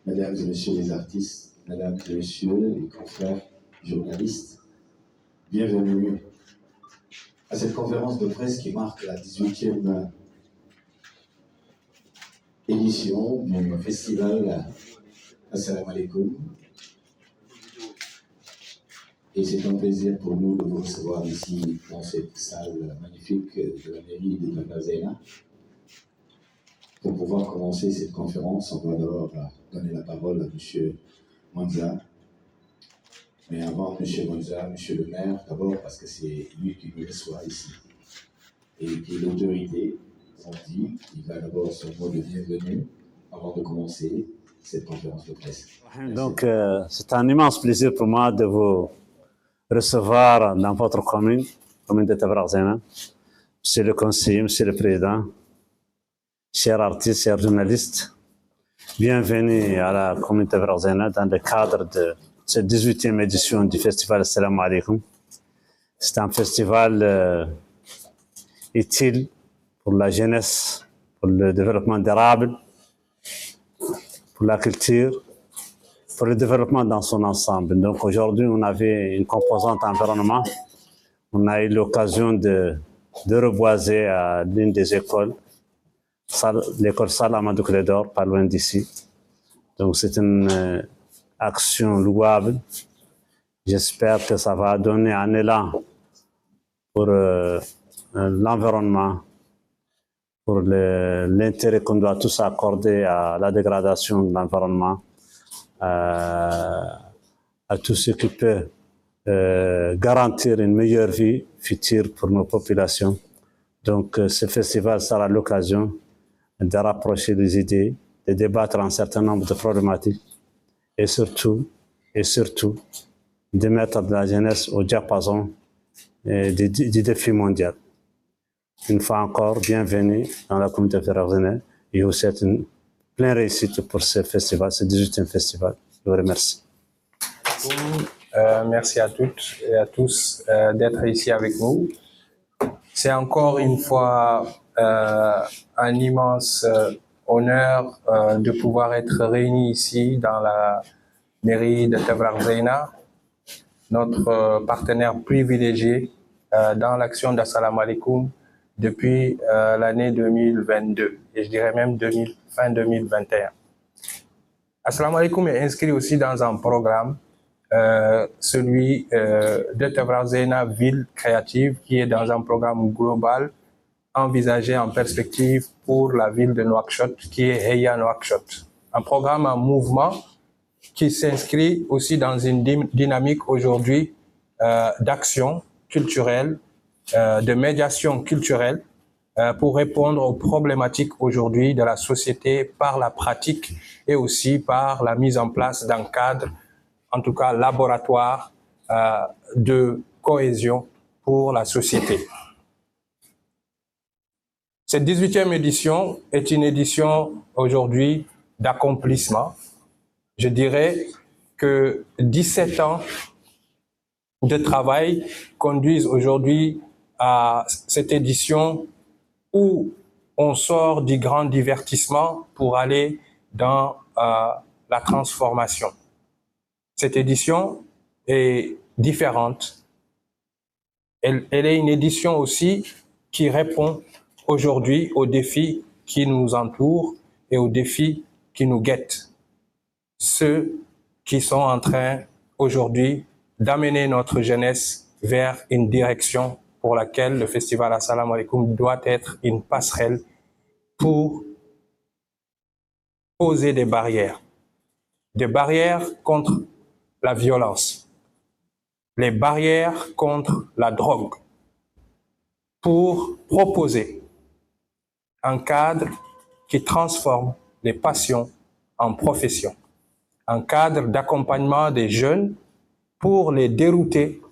Mesdames et messieurs les artistes, mesdames et messieurs les confrères journalistes, bienvenue à cette conférence de presse qui marque la 18e édition du festival Assalamu alaikum. Et c'est un plaisir pour nous de vous recevoir ici dans cette salle magnifique de la mairie de Tafazena. Pour pouvoir commencer cette conférence, on va d'abord donner la parole à M. Mwanza. Mais avant M. Mwanza, M. le maire, d'abord parce que c'est lui qui nous reçoit ici et qui est l'autorité, on dit, il va d'abord son mot de bienvenue avant de commencer cette conférence de presse. Donc, c'est un immense plaisir pour moi de vous recevoir dans votre commune de Tafazena. Monsieur le conseiller, Monsieur le président, chers artistes, chers journalistes, bienvenue à la commune de Tafazena dans le cadre de cette 18e édition du festival Assalamu alaikum. C'est un festival utile pour la jeunesse, pour le développement durable, pour la culture, pour le développement dans son ensemble. Donc aujourd'hui, on avait une composante environnement. On a eu l'occasion de reboiser à l'une des écoles, l'école Salam Amadou Clédor, pas loin d'ici. Donc c'est une action louable. J'espère que ça va donner un élan pour l'environnement, pour l'intérêt qu'on doit tous accorder à la dégradation de l'environnement, à tout ce qui peut garantir une meilleure vie future pour nos populations. Donc ce festival sera l'occasion de rapprocher les idées, de débattre un certain nombre de problématiques et surtout, de mettre de la jeunesse au diapason du défi mondial. Une fois encore, bienvenue dans la communauté Tafazena et je vous souhaite une pleine réussite pour ce festival, ce 18e festival. Je vous remercie. Merci à toutes et à tous d'être ici avec nous. C'est encore une fois un immense honneur de pouvoir être réunis ici dans la mairie de Tafazena, notre partenaire privilégié dans l'action d'Assalamu alaikum depuis l'année 2022 et je dirais même fin 2021. Assalamu alaikum est inscrit aussi dans un programme, celui de Tafazena Ville Créative, qui est dans un programme global envisagé en perspective pour la ville de Nouakchott, qui est Heya Nouakchott. Un programme en mouvement qui s'inscrit aussi dans une dynamique aujourd'hui d'action culturelle, de médiation culturelle pour répondre aux problématiques aujourd'hui de la société par la pratique et aussi par la mise en place d'un cadre, en tout cas laboratoire, de cohésion pour la société. Cette 18e édition est une édition aujourd'hui d'accomplissement. Je dirais que 17 ans de travail conduisent aujourd'hui à cette édition où on sort du grand divertissement pour aller dans la transformation. Cette édition est différente. Elle est une édition aussi qui répond aujourd'hui aux défis qui nous entourent et aux défis qui nous guettent. Ceux qui sont en train aujourd'hui d'amener notre jeunesse vers une direction pour laquelle le festival Assalamu alaikum doit être une passerelle pour poser des barrières contre la violence, les barrières contre la drogue, pour proposer un cadre qui transforme les passions en profession, un cadre d'accompagnement des jeunes pour les dérouter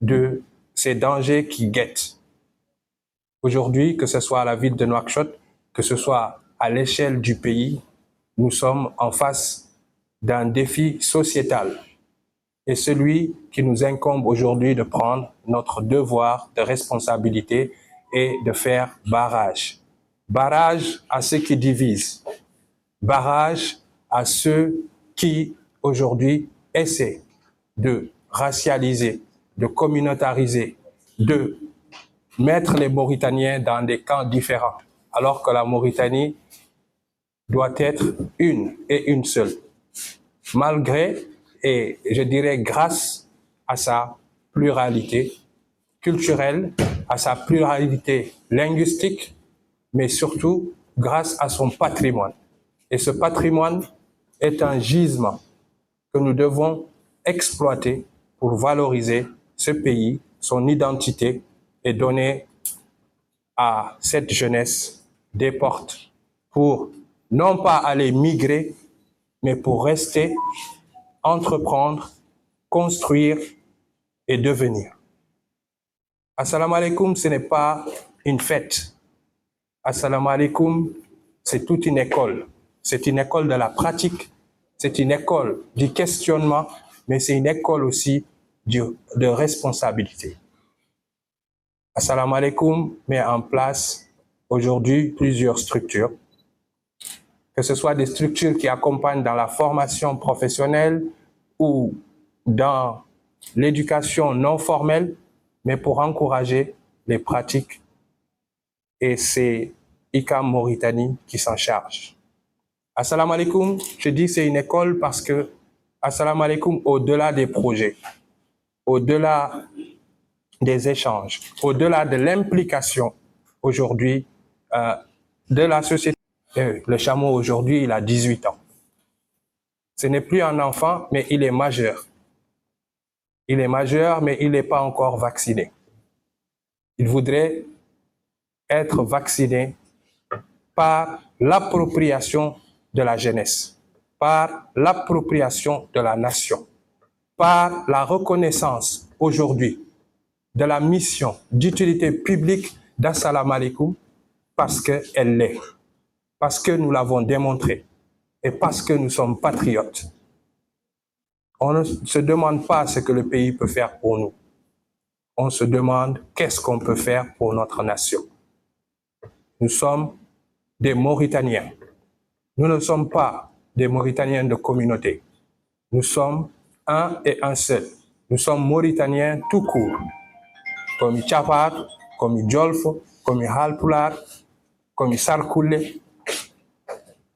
de ces dangers qui guettent. Aujourd'hui, que ce soit à la ville de Nouakchott, que ce soit à l'échelle du pays, nous sommes en face d'un défi sociétal et celui qui nous incombe aujourd'hui de prendre notre devoir de responsabilité et de faire barrage. Barrage à ceux qui divisent, barrage à ceux qui, aujourd'hui, essaient de racialiser, de communautariser, de mettre les Mauritaniens dans des camps différents, alors que la Mauritanie doit être une et une seule, malgré, et je dirais grâce à sa pluralité culturelle, à sa pluralité linguistique, mais surtout grâce à son patrimoine. Et ce patrimoine est un gisement que nous devons exploiter pour valoriser ce pays, son identité, et donner à cette jeunesse des portes pour non pas aller migrer, mais pour rester, entreprendre, construire et devenir. Assalamu alaikum, ce n'est pas une fête. Assalamu alaikum, c'est toute une école. C'est une école de la pratique, c'est une école du questionnement, mais c'est une école aussi de responsabilité. Assalamu alaikum met en place aujourd'hui plusieurs structures, que ce soit des structures qui accompagnent dans la formation professionnelle ou dans l'éducation non formelle, mais pour encourager les pratiques. Et c'est ICAM Mauritanie qui s'en charge. Assalamu alaikum, je dis c'est une école parce que assalamu alaikum, au-delà des projets, au-delà des échanges, au-delà de l'implication aujourd'hui de la société. Le chameau aujourd'hui, il a 18 ans. Ce n'est plus un enfant, mais il est majeur. Il est majeur, mais il n'est pas encore vacciné. Il voudrait être vacciné par l'appropriation de la jeunesse, par l'appropriation de la nation, par la reconnaissance aujourd'hui de la mission d'utilité publique d'Assalamu alaikum, parce qu'elle l'est, parce que nous l'avons démontré et parce que nous sommes patriotes. On ne se demande pas ce que le pays peut faire pour nous. On se demande qu'est-ce qu'on peut faire pour notre nation. Nous sommes des Mauritaniens. Nous ne sommes pas des Mauritaniens de communauté. Nous sommes un et un seul. Nous sommes Mauritaniens tout court. Comme Tchapar, comme Djolfo, comme Halpular, comme Sarkoulé.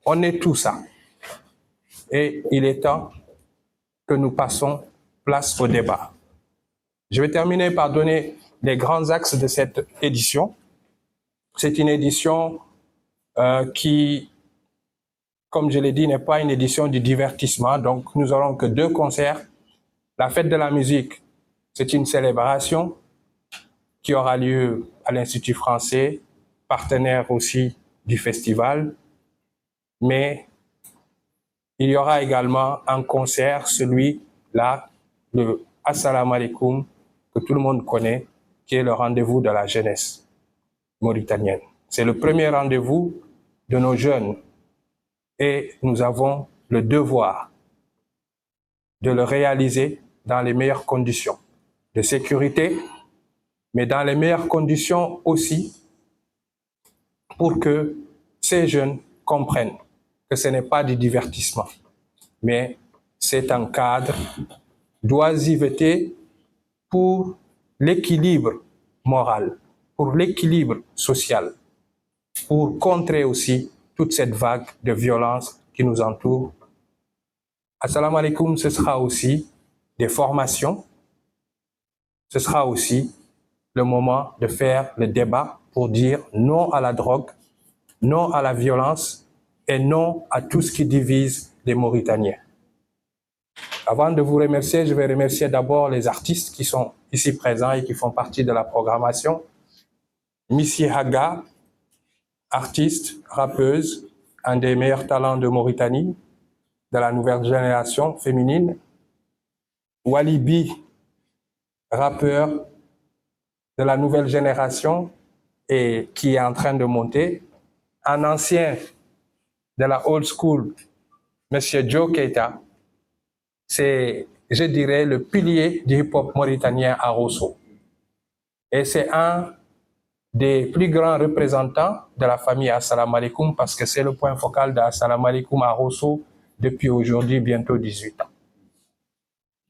On est tout ça. Et il est temps que nous passons place au débat. Je vais terminer par donner les grands axes de cette édition. C'est une édition qui, comme je l'ai dit, n'est pas une édition du divertissement. Donc, nous n'aurons que 2 concerts. La fête de la musique, c'est une célébration qui aura lieu à l'Institut français, partenaire aussi du festival. Mais il y aura également un concert, celui-là, le Assalamu alaikum, que tout le monde connaît, qui est le rendez-vous de la jeunesse mauritanienne. C'est le premier rendez-vous de nos jeunes et nous avons le devoir de le réaliser dans les meilleures conditions de sécurité, mais dans les meilleures conditions aussi pour que ces jeunes comprennent que ce n'est pas du divertissement, mais c'est un cadre d'oisiveté pour l'équilibre moral, pour l'équilibre social, pour contrer aussi toute cette vague de violence qui nous entoure. Assalamu alaikum, ce sera aussi des formations, ce sera aussi le moment de faire le débat pour dire non à la drogue, non à la violence et non à tout ce qui divise les Mauritaniens. Avant de vous remercier, je vais remercier d'abord les artistes qui sont ici présents et qui font partie de la programmation. Missy Haga, artiste, rappeuse, un des meilleurs talents de Mauritanie, de la nouvelle génération féminine. Walibi, rappeur de la nouvelle génération et qui est en train de monter. Un ancien de la old school, Monsieur Joe Keita, c'est, je dirais, le pilier du hip-hop mauritanien à Rosso. Et c'est un des plus grands représentants de la famille Assalamu alaikum parce que c'est le point focal d'Assalamu alaikum à Rosso. depuis aujourd'hui bientôt 18 ans.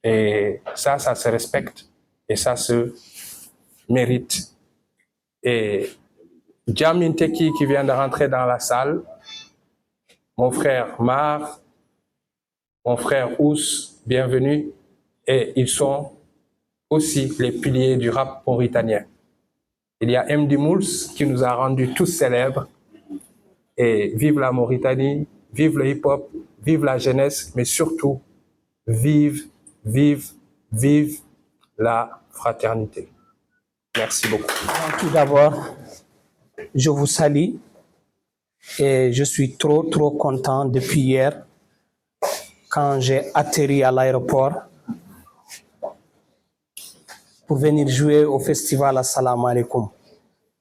Et ça se respecte et ça se mérite. Et Djamin Teki qui vient de rentrer dans la salle, mon frère Mar, mon frère Ous, bienvenue. Et ils sont aussi les piliers du rap mauritanien. Il y a MD Mouls qui nous a rendus tous célèbres. Et vive la Mauritanie, vive le hip-hop, vive la jeunesse, mais surtout, vive la fraternité. Merci beaucoup. Tout d'abord, je vous salue et je suis trop content depuis hier quand j'ai atterri à l'aéroport pour venir jouer au festival Assalamu Alaikum.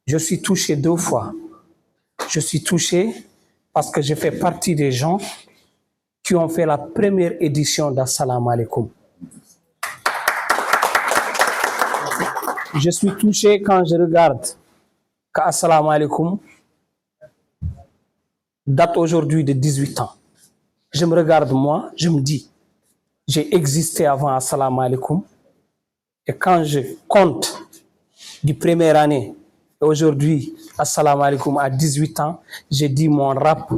Je suis touché 2 fois. Je suis touché parce que je fais partie des gens qui ont fait la première édition d'Assalamu Alaikum. Je suis touché quand je regarde qu'Assalamu Alaikum date aujourd'hui de 18 ans. Je me regarde moi, je me dis, j'ai existé avant Assalamu Alaikum. Et quand je compte du première année, aujourd'hui, Assalamu Alaikum à 18 ans, j'ai dit mon rap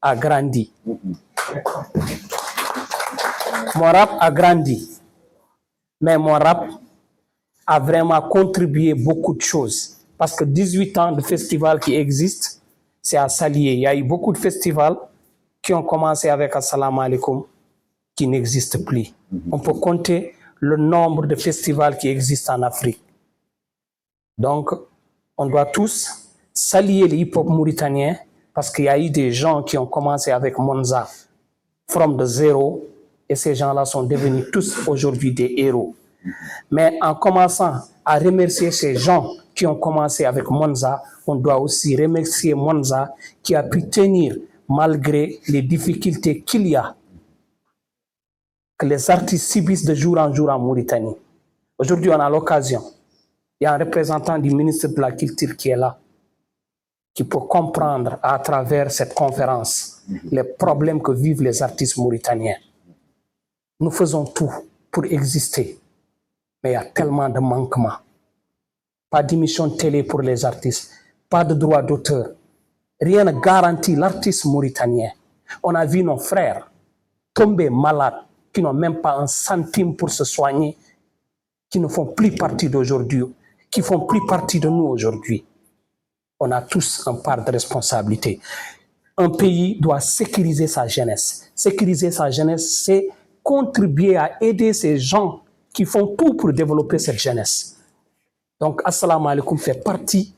a grandi. Mon rap a grandi. Mais mon rap a vraiment contribué beaucoup de choses. Parce que 18 ans de festivals qui existent, c'est à saluer. Il y a eu beaucoup de festivals qui ont commencé avec Assalamu Alaikum qui n'existent plus. On peut compter le nombre de festivals qui existent en Afrique. Donc, on doit tous saluer le hip-hop mauritanien parce qu'il y a eu des gens qui ont commencé avec Monza, from the zero, et ces gens-là sont devenus tous aujourd'hui des héros. Mais en commençant à remercier ces gens qui ont commencé avec Monza, on doit aussi remercier Monza qui a pu tenir malgré les difficultés qu'il y a, que les artistes subissent de jour en jour en Mauritanie. Aujourd'hui, on a l'occasion. Il y a un représentant du ministre de la Culture qui est là, qui peut comprendre à travers cette conférence les problèmes que vivent les artistes mauritaniens. Nous faisons tout pour exister, mais il y a tellement de manquements. Pas d'émission de télé pour les artistes, pas de droit d'auteur. Rien ne garantit l'artiste mauritanien. On a vu nos frères tomber malades, qui n'ont même pas un centime pour se soigner, qui ne font plus partie d'aujourd'hui, qui font plus partie de nous aujourd'hui. On a tous une part de responsabilité. Un pays doit sécuriser sa jeunesse. Sécuriser sa jeunesse, c'est contribuer à aider ces gens qui font tout pour développer cette jeunesse. Donc, Assalamu Alaikum fait partie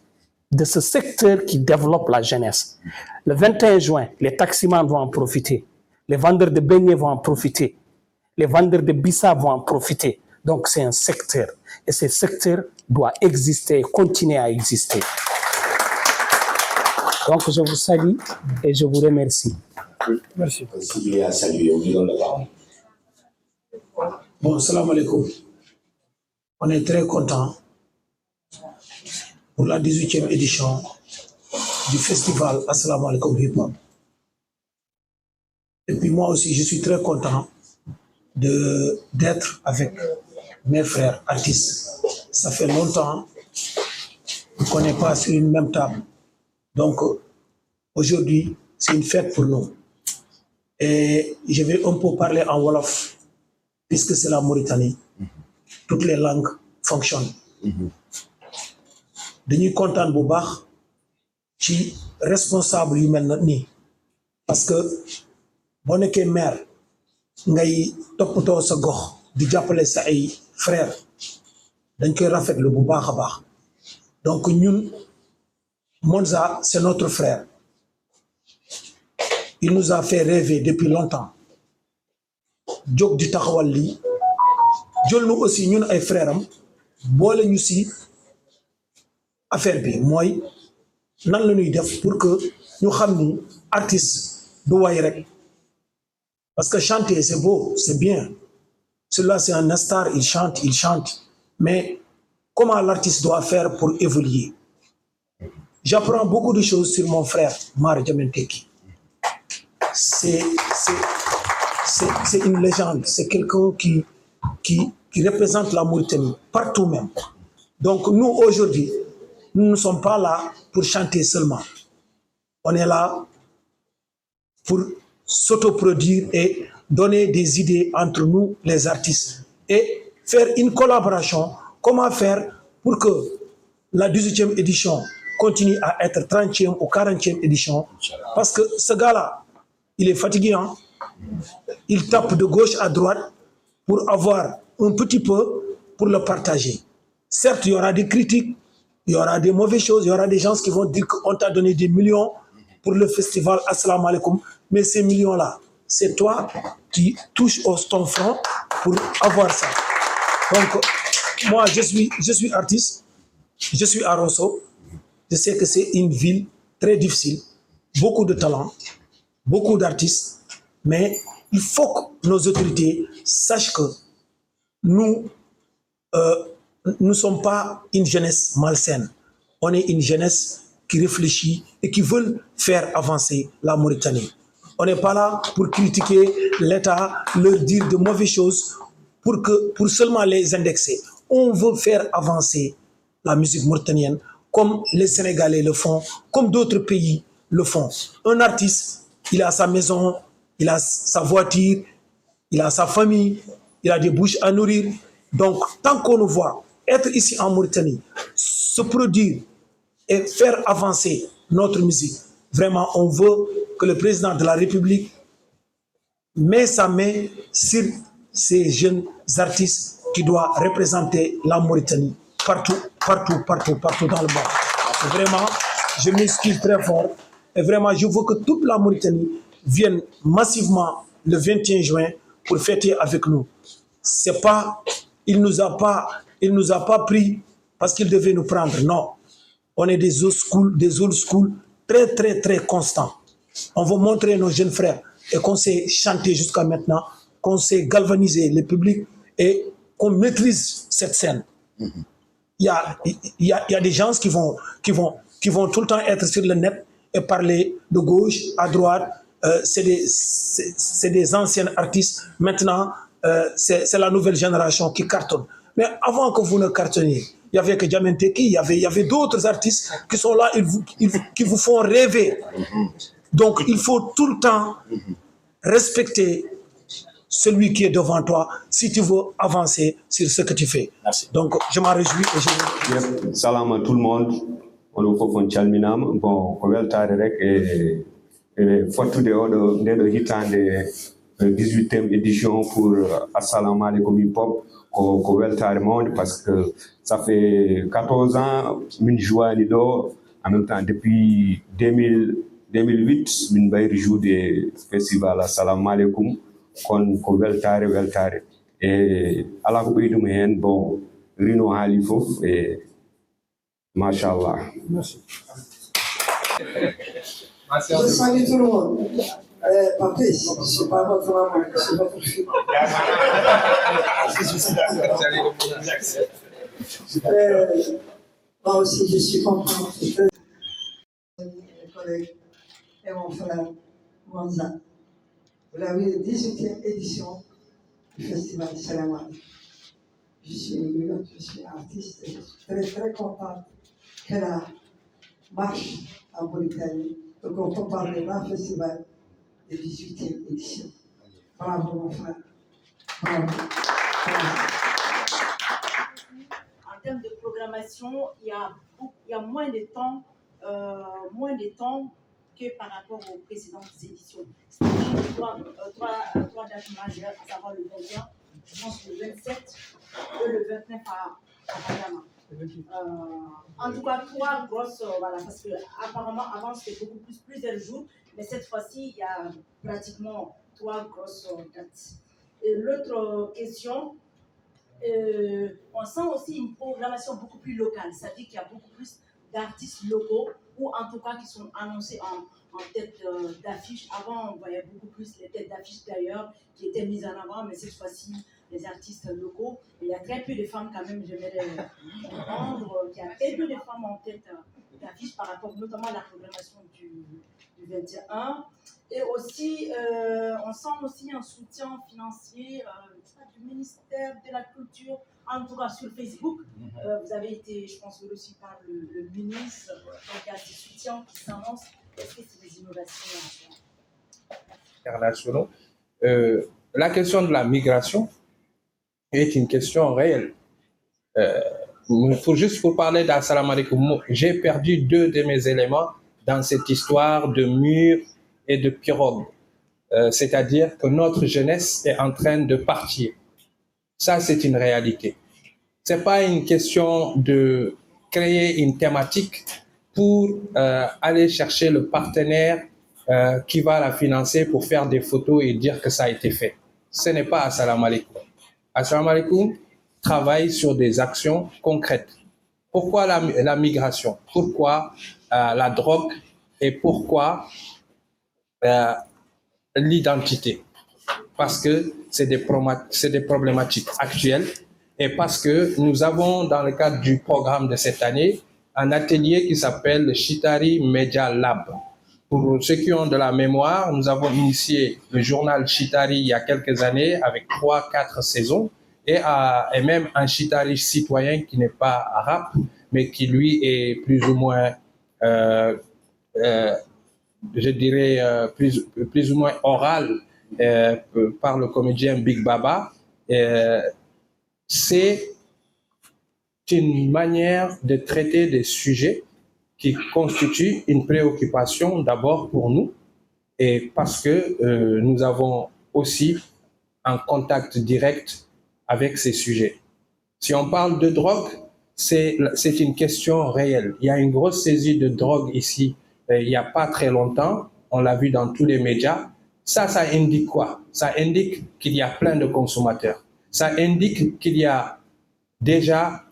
de ce secteur qui développe la jeunesse. Le 21 juin, les taximans vont en profiter. Les vendeurs de beignets vont en profiter. Les vendeurs de bissap vont en profiter. Donc, c'est un secteur. Et ce secteur doit exister et continuer à exister. Donc, je vous salue et je vous remercie. Merci. Il est à saluer, on lui donne la parole. Bon, salam alaikum. On est très content pour la 18e édition du festival Assalamu Alaikum Hip Hop. Et puis moi aussi, je suis très content d'être avec mes frères artistes. Ça fait longtemps qu'on n'est pas sur une même table. Donc, aujourd'hui, c'est une fête pour nous. Et je vais un peu parler en Wolof, puisque c'est la Mauritanie. Toutes les langues fonctionnent. Dañuy kontaan bu baax ci responsable yu mel nii parce que boo nekkee maire ngay toppatoo sa gox di jàppale sa ay frères dañ koy rafetlu bu baax a baax. Donc ñun Monza c'est notre frère. Il nous a fait rêver depuis longtemps. Jóg di taxawal lii jël nu aussi ñun ay frères am boole ñu si affaire bi mooy nan la ñuy def pour que ñu xam ni artiste du way rek parce que chanter c'est beau c'est bien celui-là c'est un star il chante mais comment l'artiste doit faire pour évoluer. J'apprends beaucoup de choses sur mon frère Mar Djamin Teki. C'est c'est une légende, c'est quelqu'un qui représente la Mauritanie partout même. Donc nous, aujourd'hui, nous ne sommes pas là pour chanter seulement. On est là pour s'autoproduire et donner des idées entre nous, les artistes, et faire une collaboration. Comment faire pour que la 18e édition continue à être 30e ou 40e édition? Parce que ce gars-là, il est fatigué, hein? Il tape de gauche à droite pour avoir un petit peu pour le partager. Certes, il y aura des critiques, il y aura des mauvaises choses, il y aura des gens qui vont dire qu'on t'a donné des millions pour le festival Assalamu alaikum, mais ces millions-là, c'est toi qui touches ton front pour avoir ça. Donc, moi, je suis artiste, je suis à Rosso, je sais que c'est une ville très difficile, beaucoup de talents, beaucoup d'artistes, mais il faut que nos autorités sachent que nous ne sommes pas une jeunesse malsaine. On est une jeunesse qui réfléchit et qui veut faire avancer la Mauritanie. On n'est pas là pour critiquer l'État, leur dire de mauvaises choses pour seulement les indexer. On veut faire avancer la musique mauritanienne comme les Sénégalais le font, comme d'autres pays le font. Un artiste, il a sa maison, il a sa voiture, il a sa famille, il a des bouches à nourrir. Donc, tant qu'on nous voit être ici en Mauritanie, se produire et faire avancer notre musique, vraiment, on veut que le président de la République mette sa main sur ces jeunes artistes qui doivent représenter la Mauritanie partout dans le monde. Vraiment, je m'excuse très fort et vraiment, je veux que toute la Mauritanie vienne massivement le 21 juin pour fêter avec nous. C'est pas, il nous a pas pris parce qu'il devait nous prendre. Non, on est des old school très constants. On veut montrer nos jeunes frères et qu'on sait chanter jusqu'à maintenant, qu'on sait galvaniser le public et qu'on maîtrise cette scène. Il y a des gens qui vont tout le temps être sur le net et parler de gauche à droite. C'est des anciens artistes. Maintenant, c'est la nouvelle génération qui cartonne. Mais avant que vous ne cartonniez, il y avait que Djamin Teki, il y avait d'autres artistes qui sont là, qui vous font rêver. Donc, il faut tout le temps respecter celui qui est devant toi si tu veux avancer sur ce que tu fais. Merci. Donc, je m'en réjouis et je... Salam à tout le monde. On est au Chalminam. Bon, on va le et fortuné de hitande 18e édition pour Assalamu alaikum hip hop ko weltare monde parce que ça fait 14 ans min joie en même temps depuis 2008 min bayri joude festival Assalamu alaikum kon ko weltare et ala ko beydum hen bon rino haali fof et machallah. Merci. Je salue tout le monde. Patrice, je ne suis pas votre maman, je suis votre fille. Moi aussi, je suis content. Mes collègues et mon frère Monza. Vous l'avez la 18e édition du Festival Salam Alaikum. Je suis immigrante, je suis artiste et je suis très contente que la marche en Mauritanie, donc on peut parler d'un festival de 18e édition. Bravo mon frère. Bravo. En termes de programmation, il y a moins de temps que par rapport aux précédentes éditions. C'est-à-dire trois dates majeures, à savoir le 21, je pense le 27 et le 29 à Panama. En tout cas, trois grosses, voilà, parce que apparemment avant c'était beaucoup plusieurs jours, mais cette fois-ci il y a pratiquement trois grosses dates. Et l'autre question, on sent aussi une programmation beaucoup plus locale, c'est-à-dire qu'il y a beaucoup plus d'artistes locaux ou en tout cas qui sont annoncés en tête d'affiche. Avant, on voyait beaucoup plus les têtes d'affiche d'ailleurs qui étaient mises en avant, mais cette fois-ci, les artistes locaux. Et il y a très peu de femmes quand même, je vais comprendre, qu'il y a très peu de femmes en tête d'affiche par rapport notamment à la programmation du 21. Et aussi, on sent aussi un soutien financier du ministère de la Culture, en tout cas sur Facebook. Vous avez été, je pense, reçu par le ministre. Donc, il y a des soutiens qui s'annoncent. Est-ce que c'est des innovations internationaux? La question de la migration est une question réelle. Juste pour parler d'Assalamu alaikum, j'ai perdu 2 de mes éléments dans cette histoire de murs et de pirogues. C'est-à-dire que notre jeunesse est en train de partir. Ça, c'est une réalité. C'est pas une question de créer une thématique pour aller chercher le partenaire qui va la financer pour faire des photos et dire que ça a été fait. Ce n'est pas Assalamu alaikum. Assalamu alaikum travaille sur des actions concrètes. Pourquoi la migration? Pourquoi la drogue? Et pourquoi l'identité? Parce que c'est des problématiques actuelles et parce que nous avons, dans le cadre du programme de cette année, un atelier qui s'appelle le Chitari Media Lab. Pour ceux qui ont de la mémoire, nous avons initié le journal Chitari il y a quelques années avec 3-4 saisons et même un Chitari citoyen qui n'est pas arabe, mais qui lui est plus ou moins, je dirais, plus ou moins oral par le comédien Big Baba. C'est une manière de traiter des sujets qui constituent une préoccupation d'abord pour nous et parce que nous avons aussi un contact direct avec ces sujets. Si on parle de drogue, c'est une question réelle. Il y a une grosse saisie de drogue ici il n'y a pas très longtemps. On l'a vu dans tous les médias. Ça indique quoi? Ça indique qu'il y a plein de consommateurs. Ça indique qu'il y a déjà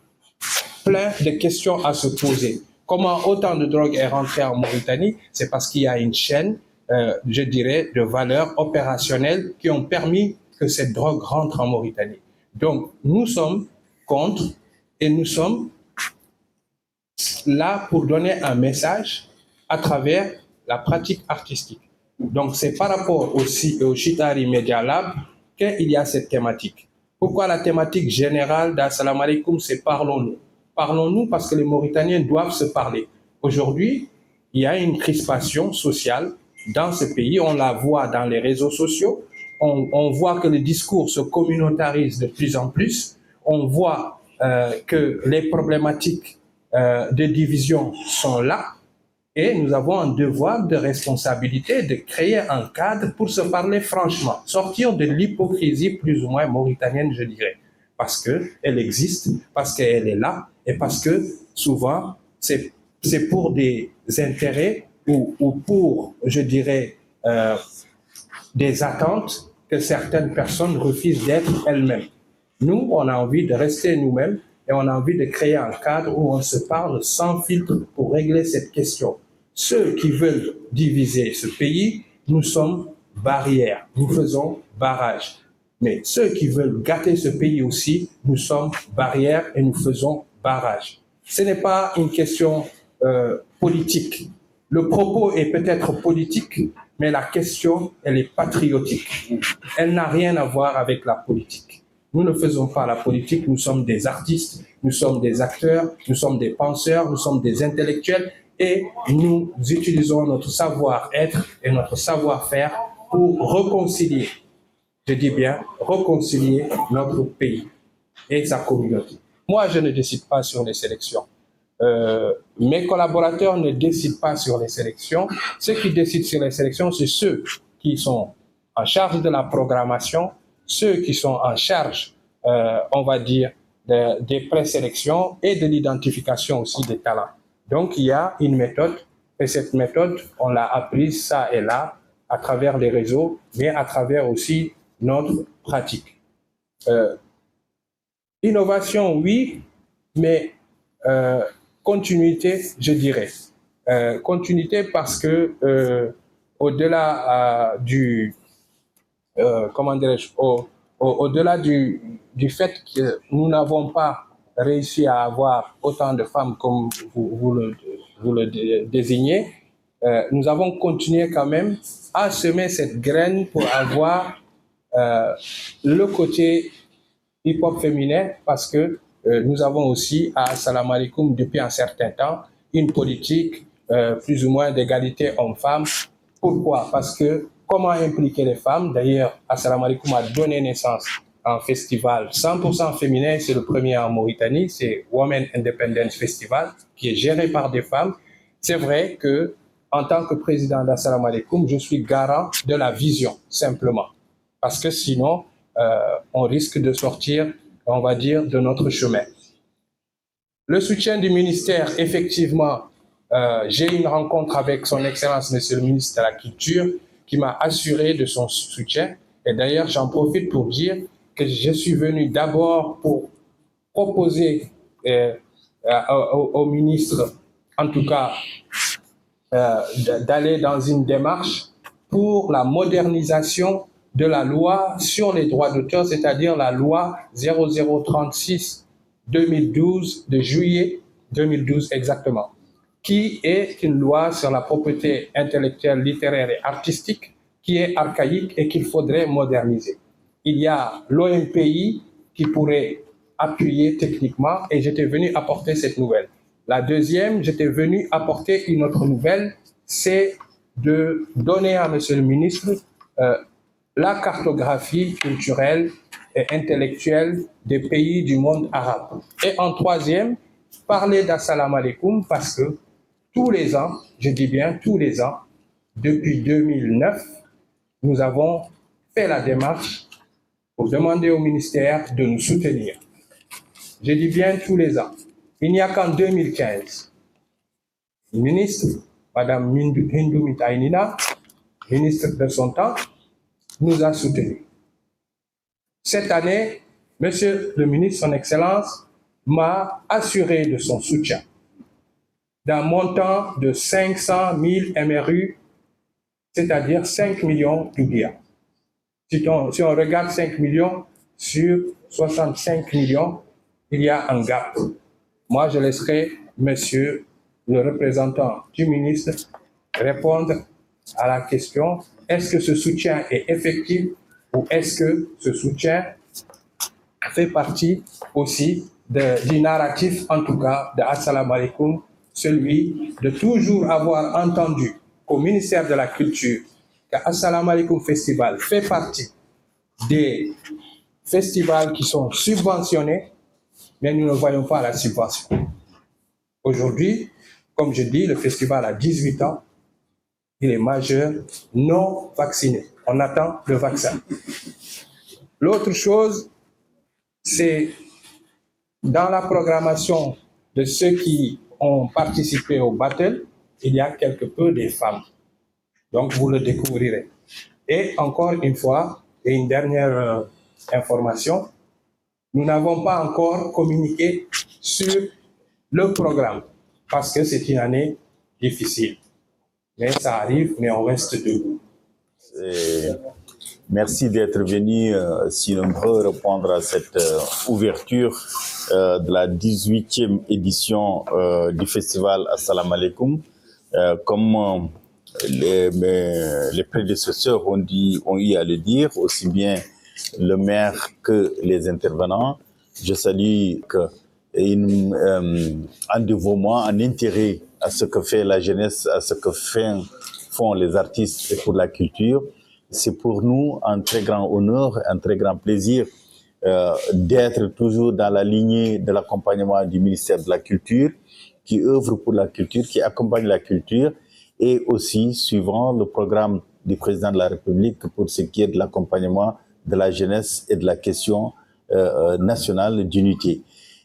plein de questions à se poser. Comment autant de drogue est rentrée en Mauritanie? C'est parce qu'il y a une chaîne, je dirais, de valeurs opérationnelles qui ont permis que cette drogue rentre en Mauritanie. Donc, nous sommes contre et nous sommes là pour donner un message à travers la pratique artistique. Donc, c'est par rapport aussi au Chitari Media Lab qu'il y a cette thématique. Pourquoi la thématique générale d'Assalamu alaikum, c'est parlons-nous? Parlons-nous parce que les Mauritaniens doivent se parler. Aujourd'hui, il y a une crispation sociale dans ce pays. On la voit dans les réseaux sociaux. On voit que le discours se communautarise de plus en plus. On voit que les problématiques de division sont là. Et nous avons un devoir de responsabilité de créer un cadre pour se parler franchement, sortir de l'hypocrisie plus ou moins mauritanienne, je dirais, parce qu'elle existe, parce qu'elle est là, et parce que souvent, c'est pour des intérêts ou pour, je dirais, des attentes que certaines personnes refusent d'être elles-mêmes. Nous, on a envie de rester nous-mêmes et on a envie de créer un cadre où on se parle sans filtre pour régler cette question. Ceux qui veulent diviser ce pays, nous sommes barrières, nous faisons barrage. Mais ceux qui veulent gâter ce pays aussi, nous sommes barrières et nous faisons barrage. Ce n'est pas une question politique. Le propos est peut-être politique, mais la question, elle est patriotique. Elle n'a rien à voir avec la politique. Nous ne faisons pas la politique, nous sommes des artistes, nous sommes des acteurs, nous sommes des penseurs, nous sommes des intellectuels et nous utilisons notre savoir-être et notre savoir-faire pour réconcilier, je dis bien réconcilier notre pays et sa communauté. Moi, je ne décide pas sur les sélections. Mes collaborateurs ne décident pas sur les sélections. Ceux qui décident sur les sélections, c'est ceux qui sont en charge de la programmation, ceux qui sont en charge, on va dire, des présélections et de l'identification aussi des talents. Donc, il y a une méthode, et cette méthode, on l'a apprise ça et là, à travers les réseaux, mais à travers aussi notre pratique. Innovation, oui, mais continuité, je dirais. Continuité parce que au-delà comment dirais-je, au-delà du fait que nous n'avons pas réussi à avoir autant de femmes comme vous le désignez, nous avons continué quand même à semer cette graine pour avoir le côté hip-hop féminin, parce que nous avons aussi à Assalamu Alaikum depuis un certain temps une politique plus ou moins d'égalité homme-femme. Pourquoi? Parce que comment impliquer les femmes? D'ailleurs, Assalamu Alaikum a donné naissance à un festival 100% féminin, c'est le premier en Mauritanie, c'est Women Independence Festival, qui est géré par des femmes. C'est vrai que en tant que président d'Assalamu Alaikum, je suis garant de la vision, simplement. Parce que sinon, on risque de sortir, on va dire, de notre chemin. Le soutien du ministère, effectivement, j'ai une rencontre avec son Excellence, Monsieur le ministre de la Culture, qui m'a assuré de son soutien. Et d'ailleurs, j'en profite pour dire que je suis venu d'abord pour proposer au ministre, en tout cas, d'aller dans une démarche pour la modernisation de la loi sur les droits d'auteur, c'est-à-dire la loi 0036-2012 de juillet 2012 exactement, qui est une loi sur la propriété intellectuelle, littéraire et artistique qui est archaïque et qu'il faudrait moderniser. Il y a l'OMPI qui pourrait appuyer techniquement et j'étais venu apporter cette nouvelle. La deuxième, j'étais venu apporter une autre nouvelle, c'est de donner à Monsieur le ministre la cartographie culturelle et intellectuelle des pays du monde arabe. Et en troisième, parler d'Assalamu Alaikum parce que tous les ans, je dis bien tous les ans, depuis 2009, nous avons fait la démarche pour demander au ministère de nous soutenir. Je dis bien tous les ans. Il n'y a qu'en 2015, le ministre, Madame Hindou Mitaïnina, ministre de son temps, nous a soutenus. Cette année, Monsieur le ministre, son Excellence, m'a assuré de son soutien d'un montant de 500 000 MRU, c'est-à-dire 5 millions d'oublias. Si on regarde 5 millions sur 65 millions, il y a un gap. Moi, je laisserai Monsieur le représentant du ministre répondre à la question, est-ce que ce soutien est effectif ou est-ce que ce soutien fait partie aussi du narratif, en tout cas, de Assalamu Alaikum, celui de toujours avoir entendu au ministère de la Culture que Assalamu Alaikum Festival fait partie des festivals qui sont subventionnés, mais nous ne voyons pas la subvention. Aujourd'hui, comme je dis, le festival a 18 ans, il est majeur, non vacciné. On attend le vaccin. L'autre chose, c'est dans la programmation de ceux qui ont participé au battle, il y a quelque peu des femmes. Donc, vous le découvrirez. Et encore une fois, et une dernière information, nous n'avons pas encore communiqué sur le programme parce que c'est une année difficile. Mais ça arrive, mais on reste debout. Merci d'être venu si nombreux répondre à cette ouverture de la 18e édition du festival Assalamu Alaikum. Comme les prédécesseurs ont eu à le dire, aussi bien le maire que les intervenants, je salue un dévouement, un intérêt à ce que fait la jeunesse, à ce que font les artistes pour la culture. C'est pour nous un très grand honneur, un très grand plaisir d'être toujours dans la lignée de l'accompagnement du ministère de la Culture, qui œuvre pour la culture, qui accompagne la culture, et aussi suivant le programme du président de la République pour ce qui est de l'accompagnement de la jeunesse et de la question nationale d'unité.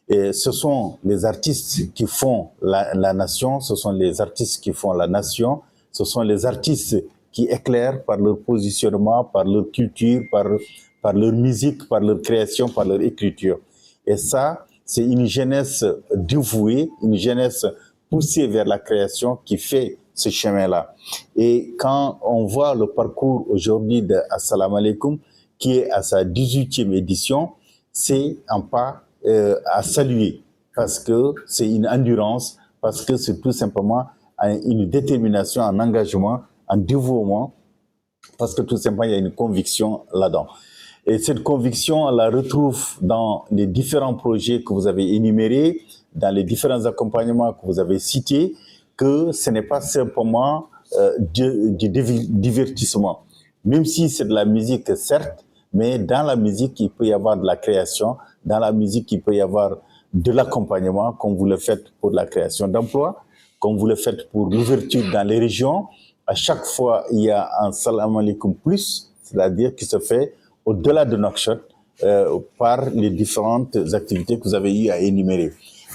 Et ce sont les artistes qui font la nation, ce sont les artistes qui font la nation, ce sont les artistes qui éclairent par leur positionnement, par leur culture, par leur musique, par leur création, par leur écriture. Et ça, c'est une jeunesse dévouée, une jeunesse poussée vers la création qui fait ce chemin-là. Et quand on voit le parcours aujourd'hui de Assalamu Alaikum, qui est à sa 18e édition, c'est un pas à saluer parce que c'est une endurance, parce que c'est tout simplement une détermination, un engagement, un dévouement, parce que tout simplement, il y a une conviction là-dedans. Et cette conviction, on la retrouve dans les différents projets que vous avez énumérés, dans les différents accompagnements que vous avez cités, que ce n'est pas simplement du divertissement. Même si c'est de la musique, certes, mais dans la musique, il peut y avoir de la création. Dans la musique, il peut y avoir de l'accompagnement, comme vous le faites pour la création d'emplois, comme vous le faites pour l'ouverture dans les régions. À chaque fois, il y a un Salam Alaikum plus, c'est-à-dire qui se fait au-delà de Nouakchott par les différentes activités que vous avez eu à énumérer.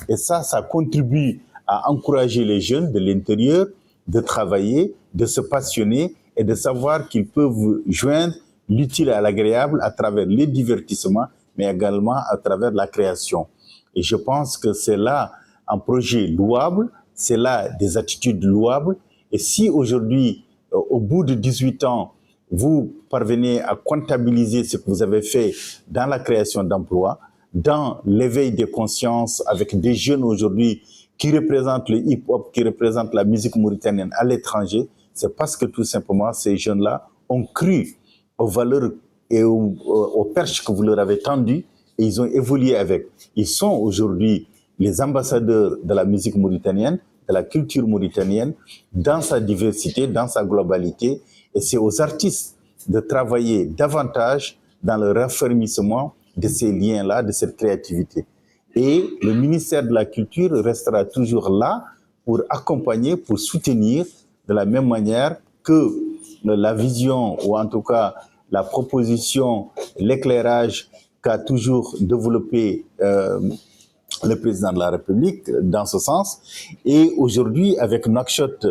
Et ça contribue à encourager les jeunes de l'intérieur de travailler, de se passionner et de savoir qu'ils peuvent joindre l'utile à l'agréable à travers les divertissements, mais également à travers la création. Et je pense que c'est là un projet louable, c'est là des attitudes louables. Et si aujourd'hui, au bout de 18 ans, vous parvenez à comptabiliser ce que vous avez fait dans la création d'emplois, dans l'éveil des consciences avec des jeunes aujourd'hui qui représentent le hip-hop, qui représentent la musique mauritanienne à l'étranger, c'est parce que tout simplement ces jeunes-là ont cru aux valeurs et aux perches que vous leur avez tendues et ils ont évolué avec. Ils sont aujourd'hui les ambassadeurs de la musique mauritanienne, de la culture mauritanienne, dans sa diversité, dans sa globalité. Et c'est aux artistes de travailler davantage dans le raffermissement de ces liens-là, de cette créativité. Et le ministère de la Culture restera toujours là pour accompagner, pour soutenir de la même manière que la vision, ou en tout cas la proposition, l'éclairage qu'a toujours développé le président de la République dans ce sens. Et aujourd'hui, avec Nouakchott,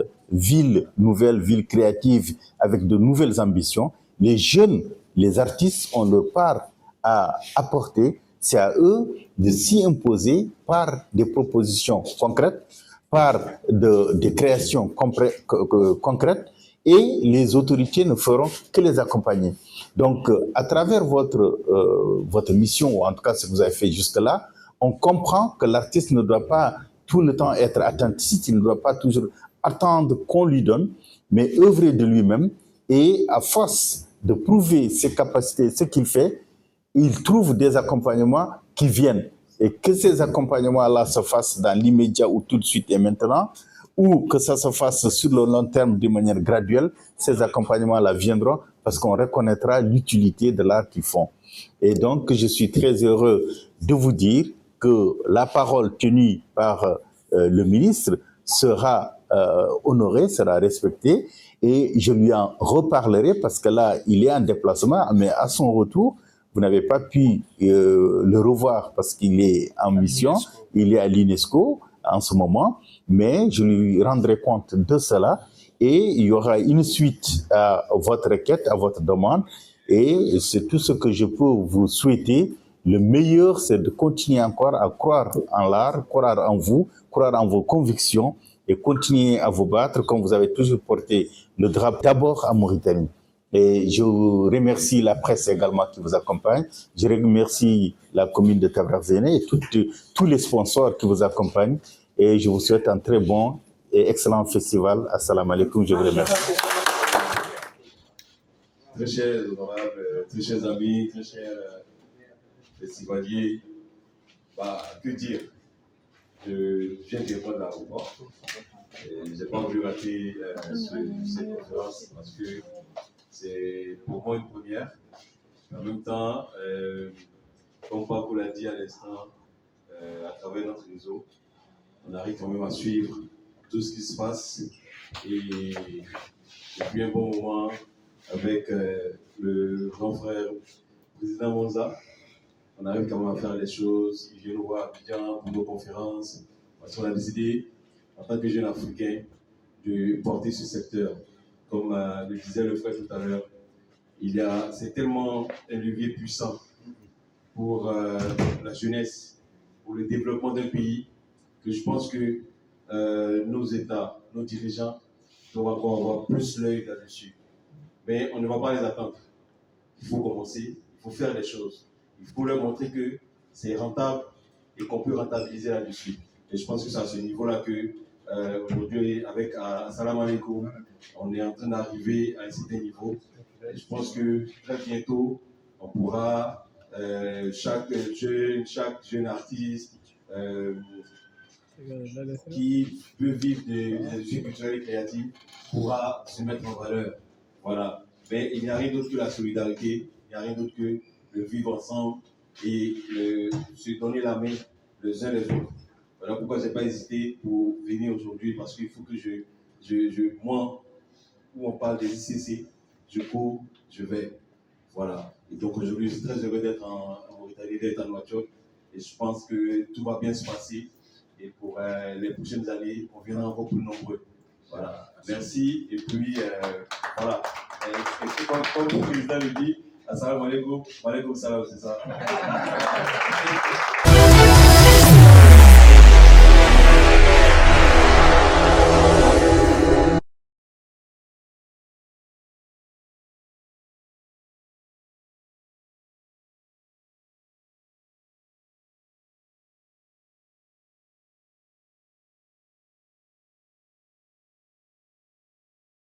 nouvelle ville créative, avec de nouvelles ambitions, les jeunes, les artistes ont leur part à apporter. C'est à eux de s'y imposer par des propositions concrètes, par des créations concrètes, et les autorités ne feront que les accompagner. Donc, à travers votre mission, ou en tout cas ce que vous avez fait jusque-là, on comprend que l'artiste ne doit pas tout le temps être attentiste, il ne doit pas toujours attendre qu'on lui donne, mais œuvrer de lui-même. Et à force de prouver ses capacités, ce qu'il fait, il trouve des accompagnements qui viennent. Et que ces accompagnements-là se fassent dans l'immédiat ou tout de suite et maintenant, ou que ça se fasse sur le long terme de manière graduelle, ces accompagnements-là viendront parce qu'on reconnaîtra l'utilité de l'art qu'ils font. Et donc, je suis très heureux de vous dire que la parole tenue par le ministre sera honorée, sera respectée, et je lui en reparlerai parce que là, il est en déplacement, mais à son retour, vous n'avez pas pu le revoir parce qu'il est en mission, il est à l'UNESCO en ce moment, mais je lui rendrai compte de cela et il y aura une suite à votre requête, à votre demande, et c'est tout ce que je peux vous souhaiter. Le meilleur, c'est de continuer encore à croire en l'art, croire en vous, croire en vos convictions et continuer à vous battre comme vous avez toujours porté le drapeau d'abord en Mauritanie. Et je remercie la presse également qui vous accompagne. Je remercie la commune de Tabrarzene et tous les sponsors qui vous accompagnent. Et je vous souhaite un très bon et excellent festival. Assalamu alaikum, je vous remercie. Très chers honorables, très chers amis, très chers festivaliers, que dire? Je viens de répondre à l'aéroport. Je n'ai pas voulu rater cette conférence parce que c'est pour moi une première. En même temps, comme Paco l'a dit à l'instant, à travers notre réseau, on arrive quand même à suivre tout ce qui se passe. Et depuis un bon moment, avec le grand frère président Monza, on arrive quand même à faire les choses. Il vient nous voir à Abidjan pour nos conférences. Parce qu'on a décidé, en tant que jeune Africain, de porter ce secteur. Comme le disait le frère tout à l'heure, c'est tellement un levier puissant pour la jeunesse, pour le développement d'un pays, que je pense que nos États, nos dirigeants doivent encore avoir plus l'œil là-dessus. Mais on ne va pas les attendre. Il faut commencer, il faut faire les choses. Il faut leur montrer que c'est rentable et qu'on peut rentabiliser là-dessus. Et je pense que c'est à ce niveau-là que Aujourd'hui, avec Assalamu alaikum, on est en train d'arriver à un certain niveau. Et je pense que très bientôt, on pourra, chaque jeune artiste qui peut vivre des industries culturelles et créatives pourra se mettre en valeur. Voilà. Mais il n'y a rien d'autre que la solidarité, il n'y a rien d'autre que le vivre ensemble et se donner la main les uns les autres. Voilà pourquoi je n'ai pas hésité pour venir aujourd'hui, parce qu'il faut que moi, où on parle des ICC, je cours, je vais. Voilà. Et donc aujourd'hui, je suis très heureux d'être en Mauritanie, d'être à Nouakchott. Et je pense que tout va bien se passer. Et pour les prochaines années, on viendra encore plus nombreux. Voilà. Merci. Et puis, voilà. Et comme le président le dit, assalamu alaikum, wa alaikum salam, c'est ça.